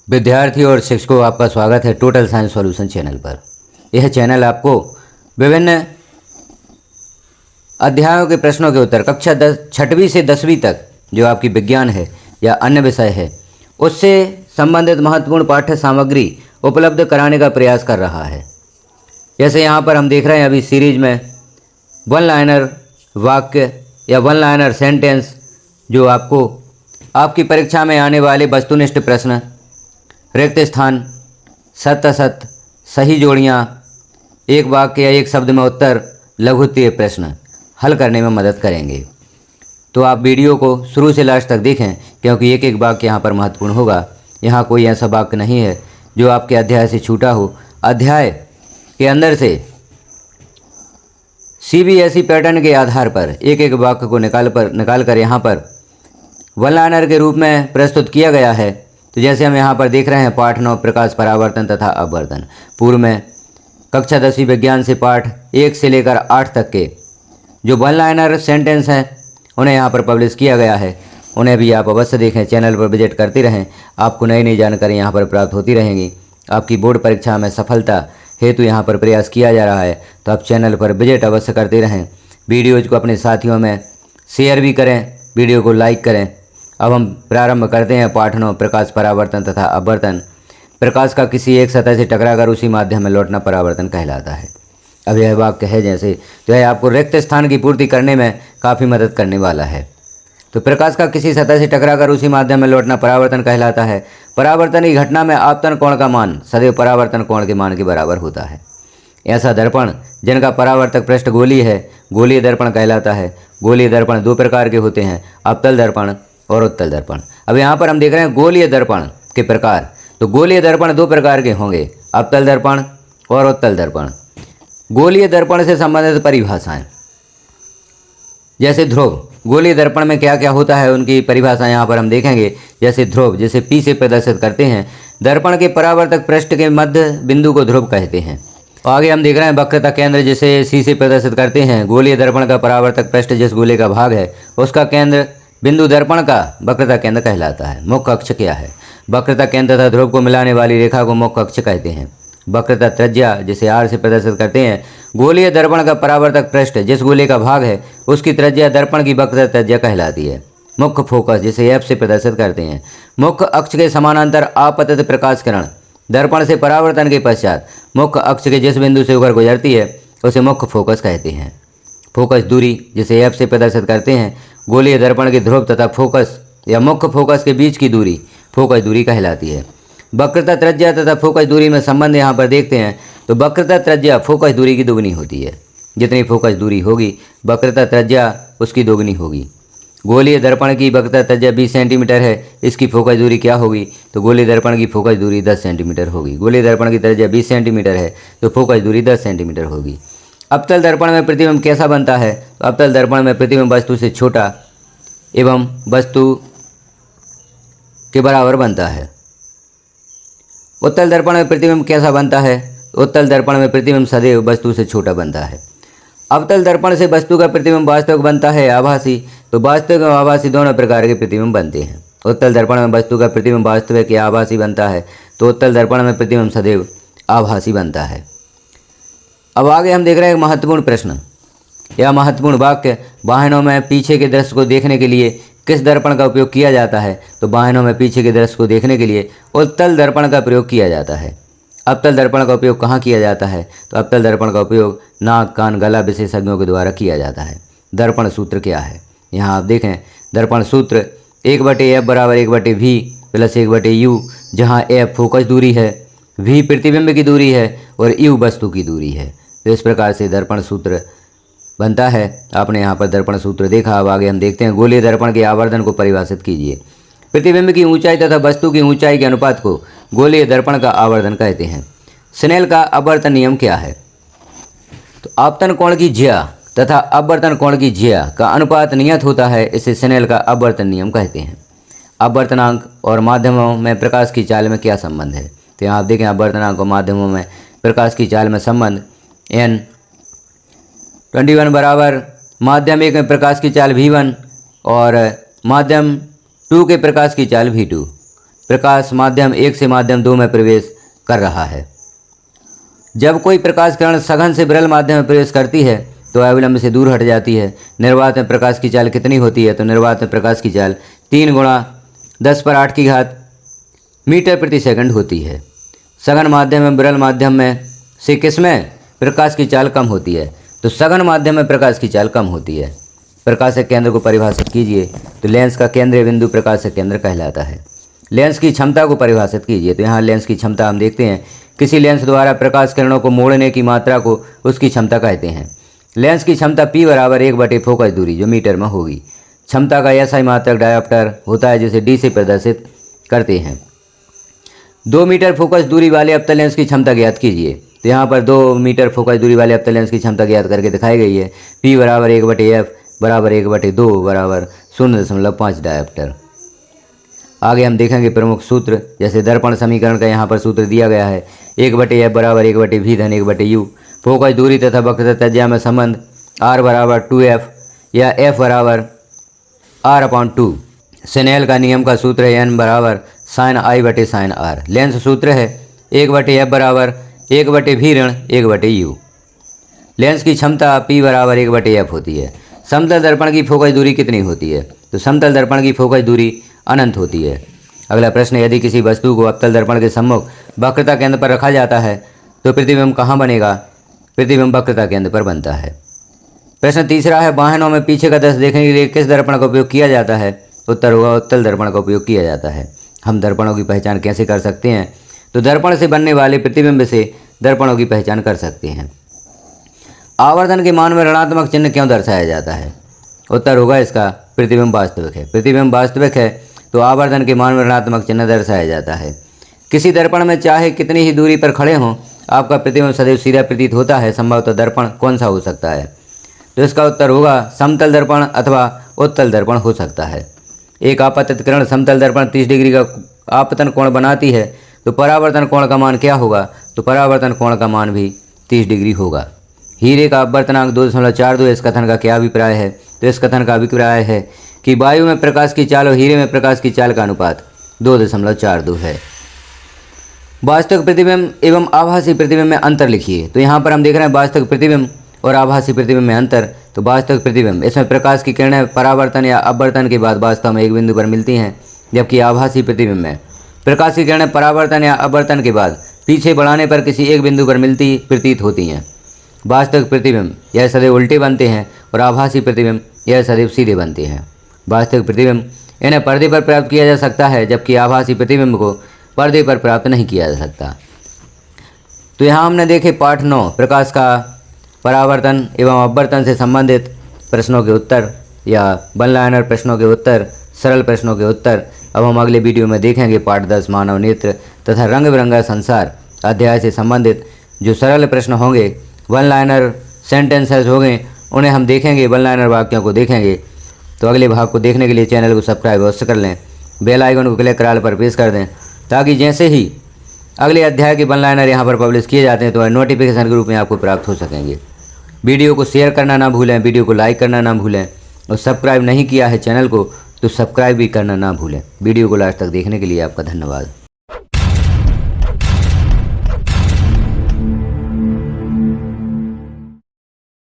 विद्यार्थियों और शिक्षकों, आपका स्वागत है टोटल साइंस सॉल्यूशन चैनल पर। यह चैनल आपको विभिन्न अध्यायों के प्रश्नों के उत्तर कक्षा 6वीं से 10वीं तक जो आपकी विज्ञान है या अन्य विषय है उससे संबंधित महत्वपूर्ण पाठ्य सामग्री उपलब्ध कराने का प्रयास कर रहा है। जैसे यहाँ पर हम देख रहे हैं अभी सीरीज में वन लाइनर वाक्य या वन लाइनर सेंटेंस जो आपको आपकी परीक्षा में आने वाले वस्तुनिष्ठ प्रश्न, रिक्त स्थान, सत्य असत्य, सही जोड़ियाँ, एक वाक्य या एक शब्द में उत्तर, लघु उत्तरीय प्रश्न हल करने में मदद करेंगे। तो आप वीडियो को शुरू से लास्ट तक देखें क्योंकि एक एक वाक्य यहाँ पर महत्वपूर्ण होगा। यहाँ कोई ऐसा वाक्य नहीं है जो आपके अध्याय से छूटा हो। अध्याय के अंदर से CBSE पैटर्न के आधार पर एक एक वाक्य को निकाल कर यहाँ पर वन लाइनर के रूप में प्रस्तुत किया गया है। तो जैसे हम यहाँ पर देख रहे हैं पाठ 9 प्रकाश, परावर्तन तथा अपवर्तन। पूर्व में कक्षा 10वीं विज्ञान से पाठ 1 से लेकर 8 तक के जो वन लाइनर सेंटेंस हैं उन्हें यहाँ पर पब्लिश किया गया है। उन्हें भी आप अवश्य देखें, चैनल पर विजिट करते रहें, आपको नई नई जानकारी यहाँ पर प्राप्त होती रहेंगी। आपकी बोर्ड परीक्षा में सफलता हेतु यहाँ पर प्रयास किया जा रहा है, तो आप चैनल पर विजिट अवश्य करते रहें। वीडियोज को अपने साथियों में शेयर भी करें, वीडियो को लाइक करें। अब हम प्रारंभ करते हैं पाठ 9 प्रकाश, परावर्तन तथा अपवर्तन। प्रकाश का किसी एक सतह से टकराकर उसी माध्यम में लौटना परावर्तन कहलाता है। अब यह वाक्य है जैसे, तो यह आपको रिक्त स्थान की पूर्ति करने में काफ़ी मदद करने वाला है। तो प्रकाश का किसी सतह से टकराकर उसी माध्यम में लौटना परावर्तन कहलाता है। परावर्तन की घटना में आपतन कोण का मान सदैव परावर्तन कोण के मान के बराबर होता है। ऐसा दर्पण जिनका परावर्तक पृष्ठ गोलीय है गोलीय दर्पण कहलाता है। गोलीय दर्पण 2 प्रकार के होते हैं, अवतल दर्पण और उत्तल दर्पण। अब यहाँ पर हम देख रहे हैं गोलीय दर्पण के प्रकार। तो गोलीय दर्पण 2 प्रकार के होंगे, अवतल दर्पण और उत्तल दर्पण। गोलीय दर्पण से संबंधित परिभाषाएं जैसे ध्रुव, गोलीय दर्पण में क्या क्या होता है उनकी परिभाषा यहाँ पर हम देखेंगे। जैसे ध्रुव जिसे P से प्रदर्शित करते हैं, दर्पण के परावर्तक पृष्ठ के मध्य बिंदु को ध्रुव कहते हैं। और आगे हम देख रहे हैं वक्रता केंद्र जिसे C से प्रदर्शित करते हैं। गोलीय दर्पण का परावर्तक पृष्ठ जिस गोले का भाग है उसका केंद्र बिंदु दर्पण का वक्रता केंद्र कहलाता है। मुख्य अक्ष क्या है? वक्रता केंद्र तथा ध्रुव को मिलाने वाली रेखा को मुख्य अक्ष कहते हैं। वक्रता त्रिज्या जिसे R से प्रदर्शित करते हैं। गोलीय दर्पण का परावर्तक पृष्ठ जिस गोले का भाग है उसकी त्रिज्या दर्पण की वक्रता त्रिज्या कहलाती है। मुख्य फोकस जिसे F से प्रदर्शित करते हैं। मुख्य अक्ष के समानांतर आपतित प्रकाश किरण दर्पण से परावर्तन के पश्चात मुख्य अक्ष के जिस बिंदु से होकर गुजरती है उसे मुख्य फोकस कहते हैं। फोकस दूरी जिसे F से प्रदर्शित करते हैं। गोलीय दर्पण के ध्रुव तथा फोकस या मुख्य फोकस के बीच की दूरी फोकस दूरी कहलाती है। वक्रता त्रिज्या तथा फोकस दूरी में संबंध यहाँ पर देखते हैं तो वक्रता त्रिज्या फोकस दूरी की दोगुनी होती है। जितनी फोकस दूरी होगी वक्रता त्रिज्या उसकी दोगुनी होगी। गोलीय दर्पण की वक्रता त्रिज्या 20 सेंटीमीटर है, इसकी फोकस दूरी क्या होगी? तो गोलीय दर्पण की फोकस दूरी 10 सेंटीमीटर होगी। गोलीय दर्पण की त्रिज्या 20 सेंटीमीटर है तो फोकस दूरी 10 सेंटीमीटर होगी। अवतल दर्पण में प्रतिबिंब कैसा बनता है? तो अवतल दर्पण में प्रतिबिंब वस्तु से छोटा एवं वस्तु के बराबर बनता है। उत्तल दर्पण में प्रतिबिंब कैसा बनता है? उत्तल दर्पण में प्रतिबिंब सदैव वस्तु से छोटा बनता है। अवतल दर्पण से वस्तु का प्रतिबिंब वास्तविक बनता है आभासी। तो वास्तविक और आभासी दोनों प्रकार के प्रतिबिंब बनते हैं। उत्तल दर्पण में वस्तु का प्रतिबिंब वास्तविक या आभासी बनता है तो उत्तल दर्पण में प्रतिबिंब सदैव आभासी बनता है। अब आगे हम देख रहे हैं एक महत्वपूर्ण प्रश्न या महत्वपूर्ण वाक्य। वाहनों में पीछे के दृश्य को देखने के लिए किस दर्पण का उपयोग किया जाता है? तो वाहनों में पीछे के दृश्य को देखने के लिए उत्तल दर्पण का प्रयोग किया जाता है। अवतल दर्पण का उपयोग कहाँ किया जाता है? तो अवतल दर्पण का उपयोग नाक, कान, गला विशेषज्ञों के द्वारा किया जाता है। दर्पण सूत्र क्या है? यहाँ आप देखें दर्पण सूत्र 1/F बराबर 1/V प्लस 1/U, जहाँ F फोकस दूरी है, V प्रतिबिंब की दूरी है और U वस्तु की दूरी है। तो इस प्रकार से दर्पण सूत्र बनता है। आपने यहाँ पर दर्पण सूत्र देखा। अब आगे हम देखते हैं गोलीय दर्पण के आवर्धन को परिभाषित कीजिए। प्रतिबिंब की ऊंचाई तथा वस्तु की ऊंचाई के अनुपात को गोलीय दर्पण का आवर्धन कहते हैं। स्नेल का अपवर्तन नियम क्या है? तो आपतन कोण की ज्या तथा अपवर्तन कोण की ज्या का अनुपात नियत होता है, इसे स्नेल का अपवर्तन नियम कहते हैं। अपवर्तनांक और माध्यमों में प्रकाश की चाल में क्या संबंध है? तो यहाँ आप देखें अपवर्तनांक और माध्यमों में प्रकाश की चाल में संबंध N21 बराबर माध्यम 1 में प्रकाश की चाल V1 और माध्यम 2 के प्रकाश की चाल V2। प्रकाश माध्यम 1 से माध्यम 2 में प्रवेश कर रहा है। जब कोई प्रकाश किरण सघन से विरल माध्यम में प्रवेश करती है तो अविलंब से दूर हट जाती है। निर्वात में प्रकाश की चाल कितनी होती है? तो निर्वात में प्रकाश की चाल 3 × 10⁻⁸ मीटर प्रति सेकंड होती है। सघन माध्यम में विरल माध्यम में से किसमें प्रकाश की चाल कम होती है? तो सघन माध्यम में प्रकाश की चाल कम होती है। प्रकाशक केंद्र को परिभाषित कीजिए। तो लेंस का केंद्रीय बिंदु प्रकाशक केंद्र कहलाता है। लेंस की क्षमता को परिभाषित कीजिए। तो यहाँ लेंस की क्षमता हम देखते हैं, किसी लेंस द्वारा प्रकाश किरणों को मोड़ने की मात्रा को उसकी क्षमता कहते हैं। लेंस की क्षमता P = 1/, फोकस दूरी जो मीटर में होगी। क्षमता का SI मात्रक डायोप्टर होता है जिसे D से प्रदर्शित करते हैं। 2 मीटर फोकस दूरी वाले अवतल लेंस की क्षमता ज्ञात कीजिए। तो यहाँ पर 2 मीटर फोकस दूरी वाले अवतल लेंस की क्षमता ज्ञात करके दिखाई गई है। P = 1/f = 1/2 0.5 dioptre. आगे हम देखेंगे प्रमुख सूत्र, जैसे दर्पण समीकरण का यहाँ पर सूत्र दिया गया है 1/f = 1/v = 1/u। फोकस दूरी तथा वक्रता त्रिज्या में संबंध r = 2f या f = r/2। स्नेल का नियम का सूत्र है n = sin I / sin r। Lens सूत्र है 1/f = 1/v - 1/u। लेंस की क्षमता P = 1/f होती है। समतल दर्पण की फोकस दूरी कितनी होती है? तो समतल दर्पण की फोकस दूरी अनंत होती है। अगला प्रश्न, यदि किसी वस्तु को अवतल दर्पण के सम्मुख वक्रता केंद्र पर रखा जाता है तो प्रतिबिंब कहाँ बनेगा? प्रतिबिंब वक्रता केंद्र पर बनता है। प्रश्न तीसरा है, वाहनों में पीछे का दृश्य देखने के लिए किस दर्पण का उपयोग किया जाता है? उत्तर होगा उत्तल दर्पण का उपयोग किया जाता है। हम दर्पणों की पहचान कैसे कर सकते हैं? तो दर्पण से बनने वाले प्रतिबिंब से दर्पणों की पहचान कर सकते हैं। आवर्धन के मान में ऋणात्मक चिन्ह क्यों दर्शाया जाता है? उत्तर होगा इसका प्रतिबिंब वास्तविक है। प्रतिबिंब वास्तविक है तो आवर्धन के मान में ऋणात्मक चिन्ह दर्शाया जाता है। किसी दर्पण में चाहे कितनी ही दूरी पर खड़े हों, आपका प्रतिबिंब सदैव सीधा प्रतीत होता है। संभवतः दर्पण कौन सा हो सकता है? तो इसका उत्तर होगा समतल दर्पण अथवा उत्तल दर्पण हो सकता है। एक आपतित किरण समतल दर्पण 30 डिग्री का आपतन कोण बनाती है तो परावर्तन कोण का मान क्या होगा? तो परावर्तन कोण का मान भी 30 डिग्री होगा। हीरे का अपवर्तनांक 2.42। इस कथन का क्या अभिप्राय है? तो इस कथन का अभिप्राय है कि वायु में प्रकाश की चाल और हीरे में प्रकाश की चाल का अनुपात 2.42 है। वास्तविक प्रतिबिंब एवं आभासी प्रतिबिंब में अंतर लिखिए। तो यहाँ पर हम देख रहे हैं वास्तविक प्रतिबिंब और आभासी प्रतिबिंब में अंतर। तो वास्तविक प्रतिबिंब, इसमें प्रकाश की किरणें परावर्तन या अपवर्तन के बाद वास्तव में एक बिंदु पर मिलती हैं, जबकि आभासी प्रतिबिंब में प्रकाश की किरणें परावर्तन या अपवर्तन के बाद पीछे बढ़ाने पर किसी एक बिंदु पर मिलती प्रतीत होती हैं। वास्तविक प्रतिबिंब यह सदैव उल्टे बनते हैं और आभासी प्रतिबिंब यह सदैव सीधे बनते हैं। वास्तविक प्रतिबिंब इन्हें पर्दे पर प्राप्त किया जा सकता है, जबकि आभासी प्रतिबिंब को पर्दे पर प्राप्त नहीं किया जा सकता। तो यहाँ हमने देखे पाठ 9 प्रकाश का परावर्तन एवं अपवर्तन से संबंधित प्रश्नों के उत्तर या वन लाइनर प्रश्नों के उत्तर, सरल प्रश्नों के उत्तर। अब हम अगले वीडियो में देखेंगे पाठ 10 मानव नेत्र तथा रंग बिरंगा संसार अध्याय से संबंधित जो सरल प्रश्न होंगे, वन लाइनर सेंटेंसेस होंगे, उन्हें हम देखेंगे, वन लाइनर वाक्यों को देखेंगे। तो अगले भाग को देखने के लिए चैनल को सब्सक्राइब अवश्य कर लें, बेल आइकन को क्लिक कराल पर प्रेस कर दें, ताकि जैसे ही अगले अध्याय के वन लाइनर यहाँ पर पब्लिश किए जाते हैं तो नोटिफिकेशन के रूप में आपको प्राप्त हो सकेंगे। वीडियो को शेयर करना ना भूलें, वीडियो को लाइक करना ना भूलें और सब्सक्राइब नहीं किया है चैनल को तो सब्सक्राइब भी करना ना भूलें। वीडियो को लास्ट तक देखने के लिए आपका धन्यवाद।